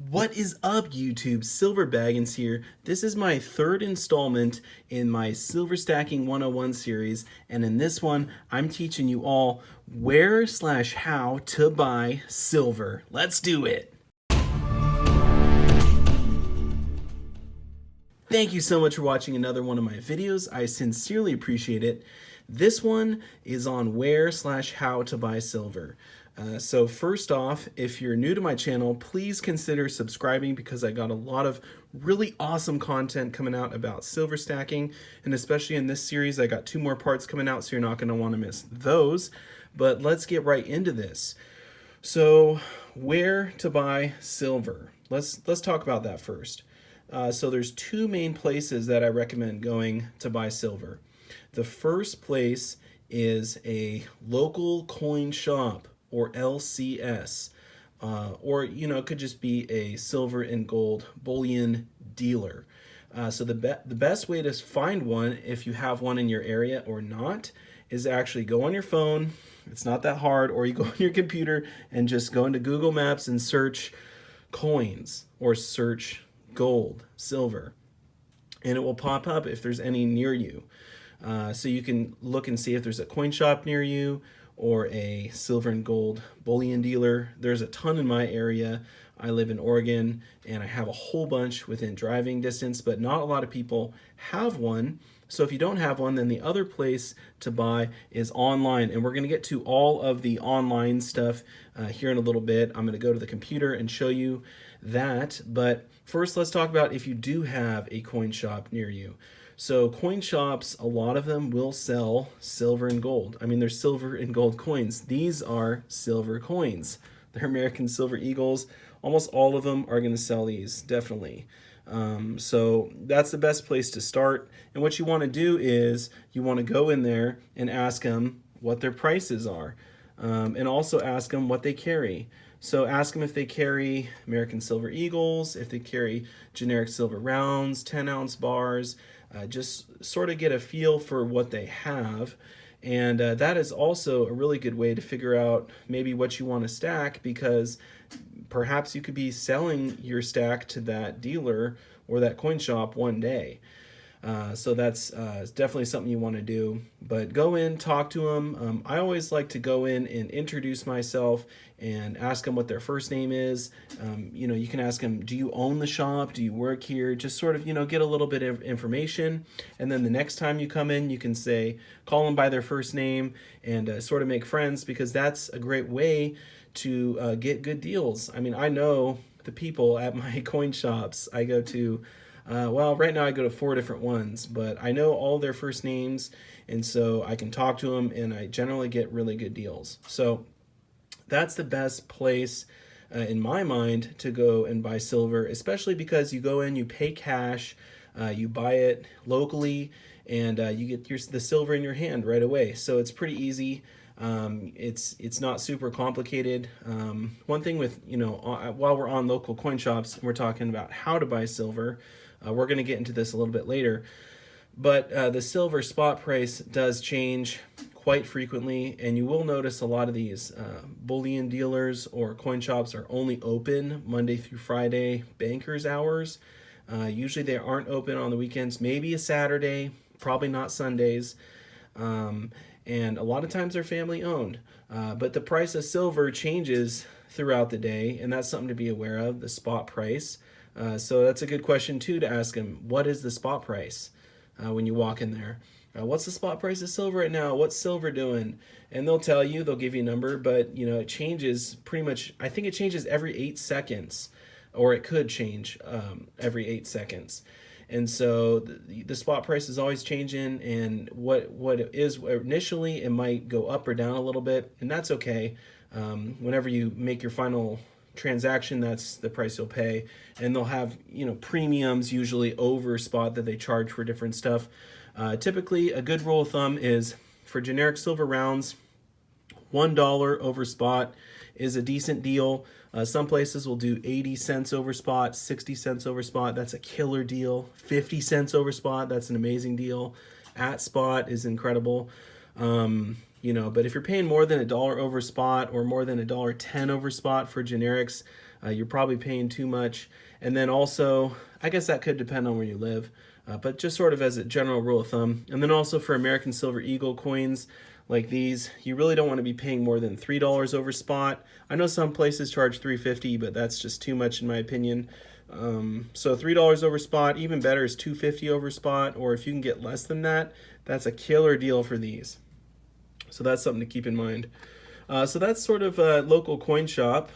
What is up, YouTube? Silver Baggins here. This is my third installment in my Silver Stacking 101 series, and in this one, I'm teaching you all where/how to buy silver. Let's do it. Thank you so much for watching another one of my videos. I sincerely appreciate it. This one is on where/how to buy silver. So first off, if you're new to my channel, please consider subscribing because I got a lot of really awesome content coming out about silver stacking. And especially in this series, I got 2 more parts coming out, so you're not going to want to miss those. But let's get right into this. So where to buy silver? Let's talk about that first. So there's 2 main places that I recommend going to buy silver. The first place is a local coin shop, or LCS, or it could just be a silver and gold bullion dealer. So the best way to find one, if you have one in your area or not, is actually go on your phone. It's not that hard, or you go on your computer and just go into Google Maps and search coins or search gold, silver, and it will pop up if there's any near you. So you can look and see if there's a coin shop near you or a silver and gold bullion dealer. There's a ton in my area. I live in Oregon and I have a whole bunch within driving distance, but not a lot of people have one. So if you don't have one, then the other place to buy is online. And we're going to get to all of the online stuff here in a little bit. I'm going to go to the computer and show you that. But first, let's talk about if you do have a coin shop near you. So coin shops, a lot of them will sell silver and gold. I mean, there's silver and gold coins. These are silver coins. They're American Silver Eagles. Almost all of them are going to sell these, definitely. So that's the best place to start. And what you want to do is you want to go in there and ask them what their prices are. And also ask them what they carry. So ask them if they carry American Silver Eagles, if they carry generic silver rounds, 10-ounce bars. Just sort of get a feel for what they have. And that is also a really good way to figure out maybe what you want to stack, because perhaps you could be selling your stack to that dealer or that coin shop one day. So that's definitely something you want to do. But go in, talk to them. I always like to go in and introduce myself and ask them what their first name is. You can ask them, do you own the shop? Do you work here? Just sort of, get a little bit of information. And then the next time you come in, you can say, call them by their first name and sort of make friends, because that's a great way to get good deals. I mean, I know the people at my coin shops. I go to well, right now I go to 4 different ones, but I know all their first names, and so I can talk to them, and I generally get really good deals. So that's the best place in my mind to go and buy silver, especially because you go in, you pay cash, you buy it locally, and you get the silver in your hand right away. So it's pretty easy. It's not super complicated. One thing with, while we're on local coin shops, and we're talking about how to buy silver, we're going to get into this a little bit later, but the silver spot price does change quite frequently, and you will notice a lot of these bullion dealers or coin shops are only open Monday through Friday, bankers hours. Usually they aren't open on the weekends, maybe a Saturday, probably not Sundays. And a lot of times they're family owned. But the price of silver changes throughout the day, and that's something to be aware of, the spot price. So that's a good question too to ask them. What is the spot price when you walk in there? What's the spot price of silver right now? What's silver doing? And they'll tell you, they'll give you a number, but it changes pretty much. I think it changes every 8 seconds, or it could change every 8 seconds. And so the spot price is always changing, and what it is initially, it might go up or down a little bit, and that's okay. Whenever you make your final transaction, that's the price you'll pay, and they'll have premiums usually over spot that they charge for different stuff. Typically, a good rule of thumb is for generic silver rounds, $1 over spot is a decent deal. Some places will do 80 cents over spot, 60 cents over spot. That's a killer deal. 50 cents over spot, that's an amazing deal. At spot is incredible. But if you're paying more than $1 over spot or more than $1.10 over spot for generics, you're probably paying too much. And then also, I guess that could depend on where you live, but just sort of as a general rule of thumb. And then also for American Silver Eagle coins like these, you really don't want to be paying more than $3 over spot. I know some places charge $3.50, but that's just too much in my opinion. So $3 over spot, even better is $2.50 over spot, or if you can get less than that, that's a killer deal for these. So that's something to keep in mind. So that's sort of a local coin shop.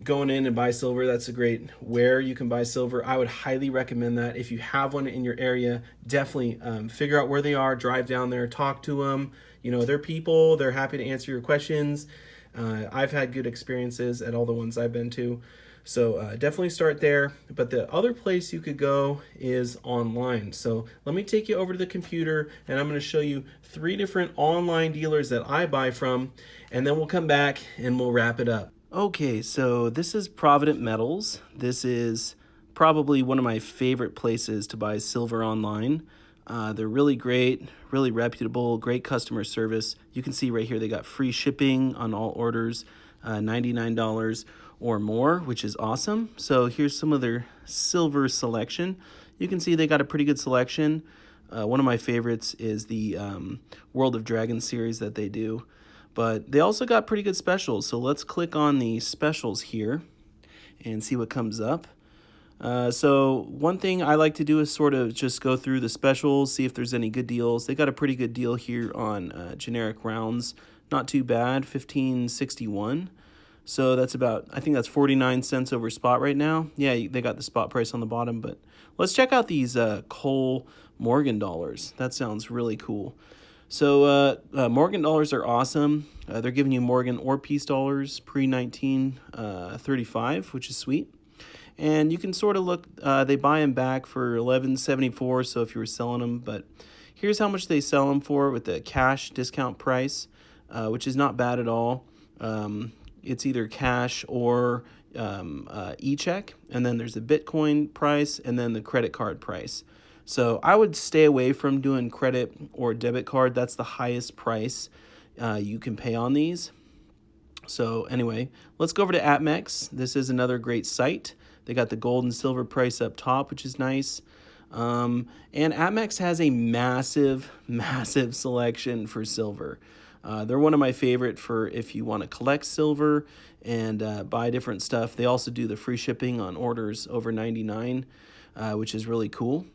Going in and buy silver, that's a great where you can buy silver. I would highly recommend that. If you have one in your area, definitely figure out where they are, drive down there, talk to them. You know, they're people, they're happy to answer your questions. I've had good experiences at all the ones I've been to. So definitely start there. But the other place you could go is online. So let me take you over to the computer and I'm going to show you 3 different online dealers that I buy from, and then we'll come back and we'll wrap it up. Okay, so this is Provident Metals. This is probably one of my favorite places to buy silver online. They're really great, really reputable, great customer service. You can see right here they got free shipping on all orders, $99 or more, which is awesome. So here's some of their silver selection. You can see they got a pretty good selection. One of my favorites is the World of Dragons series that they do. But they also got pretty good specials. So let's click on the specials here and see what comes up. So one thing I like to do is sort of just go through the specials, see if there's any good deals. They got a pretty good deal here on generic rounds. Not too bad, $15.61. So that's about, I think that's 49 cents over spot right now. Yeah, they got the spot price on the bottom, but let's check out these Cole Morgan dollars. That sounds really cool. So Morgan dollars are awesome. They're giving you Morgan or Peace dollars pre-1935, which is sweet. And you can sort of look, they buy them back for $11.74, so if you were selling them. But here's how much they sell them for with the cash discount price, which is not bad at all. It's either cash or e-check, and then there's a Bitcoin price, and then the credit card price. So I would stay away from doing credit or debit card. That's the highest price you can pay on these. So anyway, let's go over to APMEX. This is another great site. They got the gold and silver price up top, which is nice. And APMEX has a massive, massive selection for silver. They're one of my favorite for if you want to collect silver and buy different stuff. They also do the free shipping on orders over $99, which is really cool.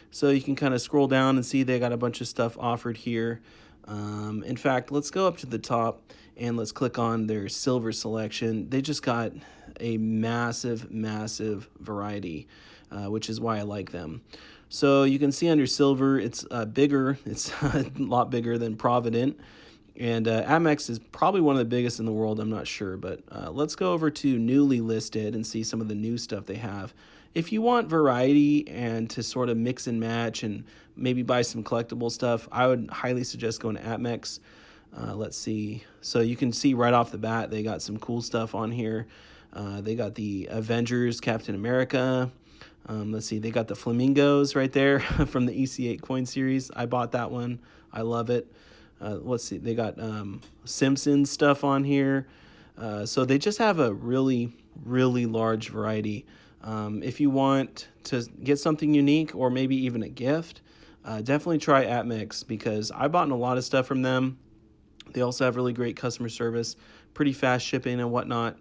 So you can kind of scroll down and see they got a bunch of stuff offered here. In fact, let's go up to the top and let's click on their silver selection. They just got a massive, massive variety, which is why I like them. So you can see under silver, it's bigger. It's a lot bigger than Provident. And APMEX is probably one of the biggest in the world. I'm not sure. But let's go over to newly listed and see some of the new stuff they have. If you want variety and to sort of mix and match and maybe buy some collectible stuff, I would highly suggest going to APMEX. Let's see. So you can see right off the bat, they got some cool stuff on here. They got the Avengers, Captain America. Let's see. They got the Flamingos right there from the EC8 coin series. I bought that one. I love it. Let's see. They got Simpsons stuff on here. So they just have a really, really large variety. If you want to get something unique or maybe even a gift, definitely try APMEX because I bought a lot of stuff from them. They also have really great customer service, pretty fast shipping and whatnot.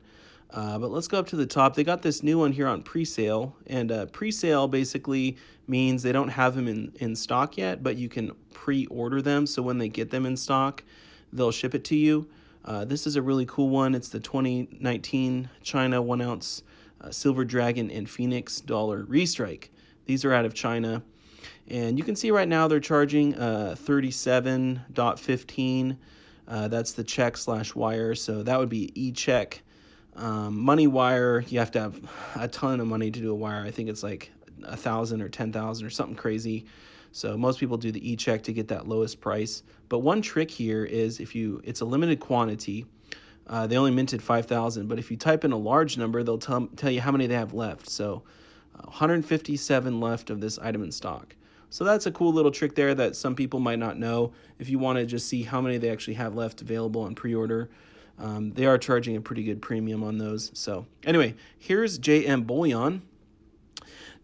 But let's go up to the top. They got this new one here on pre-sale, and pre-sale basically means they don't have them in stock yet, but you can pre-order them. So when they get them in stock, they'll ship it to you. This is a really cool one. It's the 2019 China 1 ounce Silver Dragon and Phoenix dollar restrike. These are out of China. And you can see right now they're charging 37.15. That's the check/wire. So that would be e-check. Money wire, you have to have a ton of money to do a wire. I think it's like 1,000 or 10,000 or something crazy. So most people do the e-check to get that lowest price. But one trick here is it's a limited quantity. They only minted 5,000, but if you type in a large number, they'll tell you how many they have left. So 157 left of this item in stock. So that's a cool little trick there that some people might not know if you want to just see how many they actually have left available on pre-order. They are charging a pretty good premium on those. So anyway, here's JM Bullion.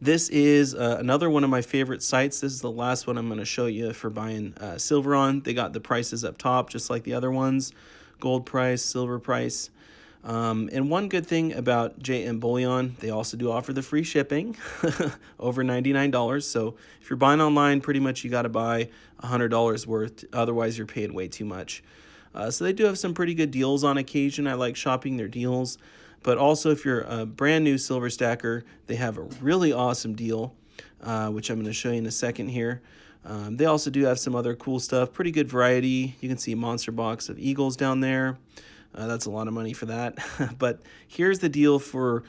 This is another one of my favorite sites. This is the last one I'm going to show you for buying silver on. They got the prices up top just like the other ones. Gold price, silver price. And one good thing about JM Bullion, they also do offer the free shipping over $99. So if you're buying online, pretty much you got to buy $100 worth. Otherwise, you're paying way too much. So they do have some pretty good deals on occasion. I like shopping their deals. But also, if you're a brand new silver stacker, they have a really awesome deal, which I'm going to show you in a second here. They also do have some other cool stuff, pretty good variety. You can see a monster box of Eagles down there. That's a lot of money for that. But here's the deal for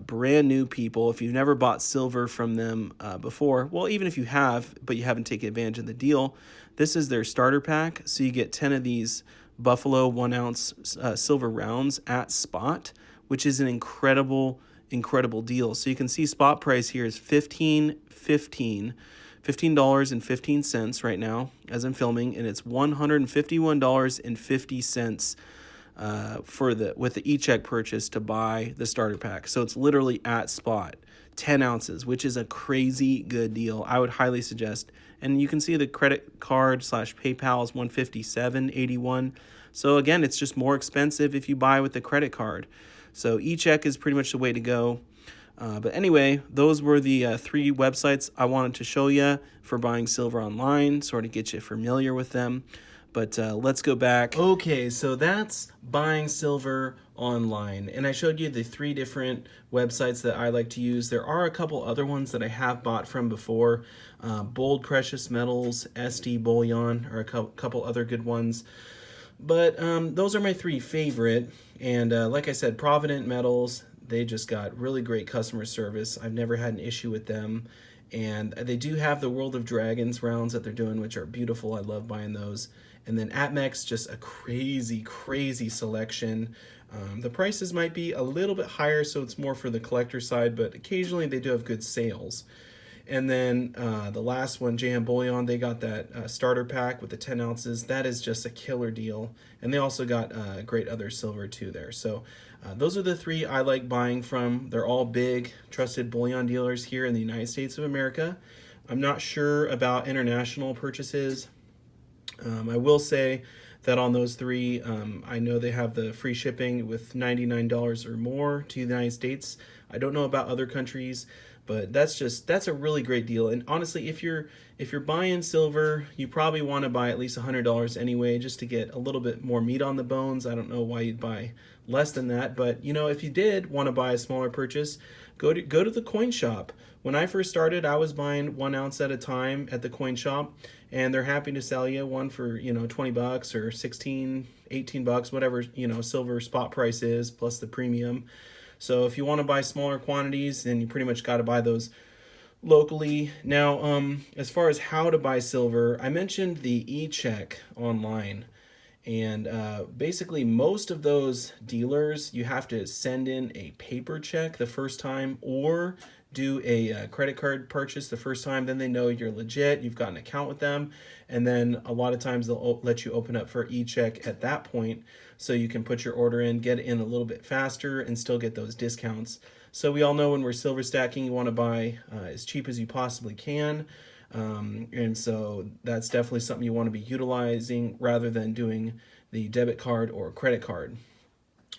brand new people. If you've never bought silver from them before, well, even if you have, but you haven't taken advantage of the deal, this is their starter pack. So you get 10 of these Buffalo 1 ounce silver rounds at spot, which is an incredible deal. So you can see spot price here is $15.15 right now as I'm filming, and it's $151.50 with the e-check purchase to buy the starter pack. So it's literally at spot, 10 ounces, which is a crazy good deal. I would highly suggest. And you can see the credit card / PayPal is $157.81. So again, it's just more expensive if you buy with the credit card. So e-check is pretty much the way to go. But anyway, those were the 3 websites I wanted to show you for buying silver online, sort of get you familiar with them. But let's go back. Okay, so that's buying silver online. And I showed you the 3 different websites that I like to use. There are a couple other ones that I have bought from before. Bold Precious Metals, SD Bullion, or a couple other good ones. But those are my 3 favorite. And like I said, Provident Metals, they just got really great customer service. I've never had an issue with them. And they do have the World of Dragons rounds that they're doing, which are beautiful. I love buying those. And then APMEX, just a crazy selection. The prices might be a little bit higher, so it's more for the collector side, but occasionally they do have good sales. And then the last one, JM Bullion, they got that starter pack with the 10 ounces. That is just a killer deal. And they also got great other silver too there. So those are the 3 I like buying from. They're all big, trusted bullion dealers here in the United States of America. I'm not sure about international purchases. I will say that on those 3, I know they have the free shipping with $99 or more to the United States. I don't know about other countries, but that's a really great deal. And honestly, if you're buying silver, you probably want to buy at least $100 anyway, just to get a little bit more meat on the bones. I don't know why you'd buy less than that, but you know, if you did want to buy a smaller purchase, go to the coin shop. When I first started, I was buying 1 ounce at a time at the coin shop, and they're happy to sell you one for, you know, $20 or 16, $18, whatever, you know, silver spot price is, plus the premium. So if you want to buy smaller quantities, then you pretty much got to buy those locally. Now, as far as how to buy silver, I mentioned the e-check online. And basically most of those dealers, you have to send in a paper check the first time, or do a credit card purchase the first time. Then they know you're legit, you've got an account with them. And then a lot of times they'll let you open up for e-check at that point, so you can put your order in, get it in a little bit faster, and still get those discounts. So we all know when we're silver stacking, you want to buy as cheap as you possibly can. And so that's definitely something you want to be utilizing rather than doing the debit card or credit card.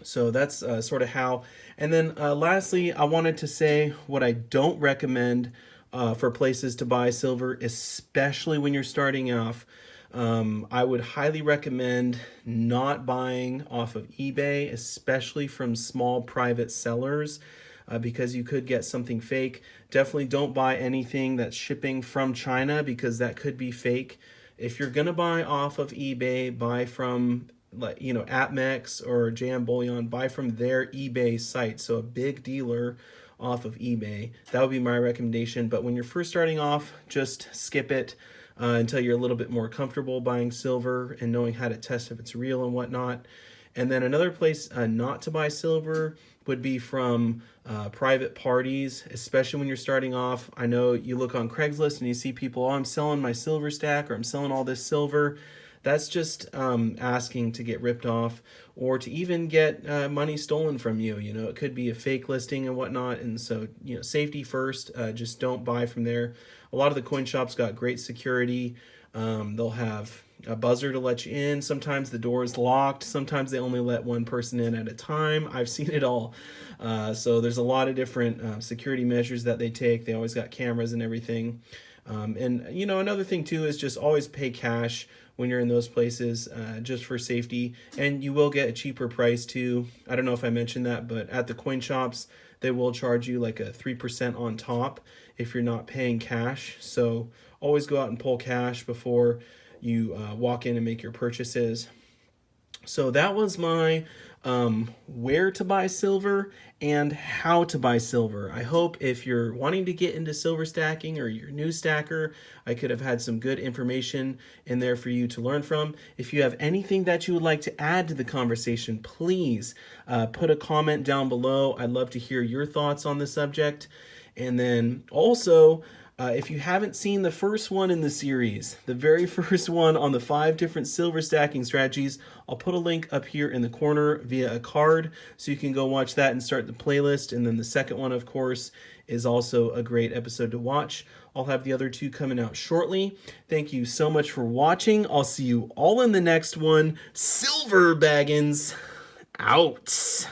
So that's sort of how. And then lastly, I wanted to say what I don't recommend for places to buy silver, especially when you're starting off. I would highly recommend not buying off of eBay, especially from small private sellers, because you could get something fake. Definitely don't buy anything that's shipping from China, because that could be fake. If you're going to buy off of eBay, buy from, like, you know, APMEX or JM Bullion, buy from their eBay site. So a big dealer off of eBay. That would be my recommendation. But when you're first starting off, just skip it until you're a little bit more comfortable buying silver and knowing how to test if it's real and whatnot. And then another place not to buy silver would be from private parties, especially when you're starting off. I know you look on Craigslist and you see people, oh, I'm selling my silver stack, or I'm selling all this silver. that's just asking to get ripped off or to even get money stolen from you. You know, it could be a fake listing and whatnot. And so, you know, safety first, just don't buy from there. A lot of the coin shops got great security. They'll have a buzzer to let you in. Sometimes the door is locked. Sometimes they only let one person in at a time. I've seen it all. So there's a lot of different security measures that they take. They always got cameras and everything. And, you know, another thing too is just always pay cash when you're in those places, just for safety. And you will get a cheaper price too. I don't know if I mentioned that, but at the coin shops, they will charge you like a 3% on top if you're not paying cash. So always go out and pull cash before you walk in and make your purchases. So that was my where to buy silver and how to buy silver. I hope if you're wanting to get into silver stacking or you're a new stacker, I could have had some good information in there for you to learn from. If you have anything that you would like to add to the conversation, please put a comment down below. I'd love to hear your thoughts on the subject. And then also, if you haven't seen the first one in the series, the very first one on the 5 different silver stacking strategies, I'll put a link up here in the corner via a card so you can go watch that and start the playlist. And then the second one, of course, is also a great episode to watch. I'll have the other 2 coming out shortly. Thank you so much for watching. I'll see you all in the next one. Silver Baggins out.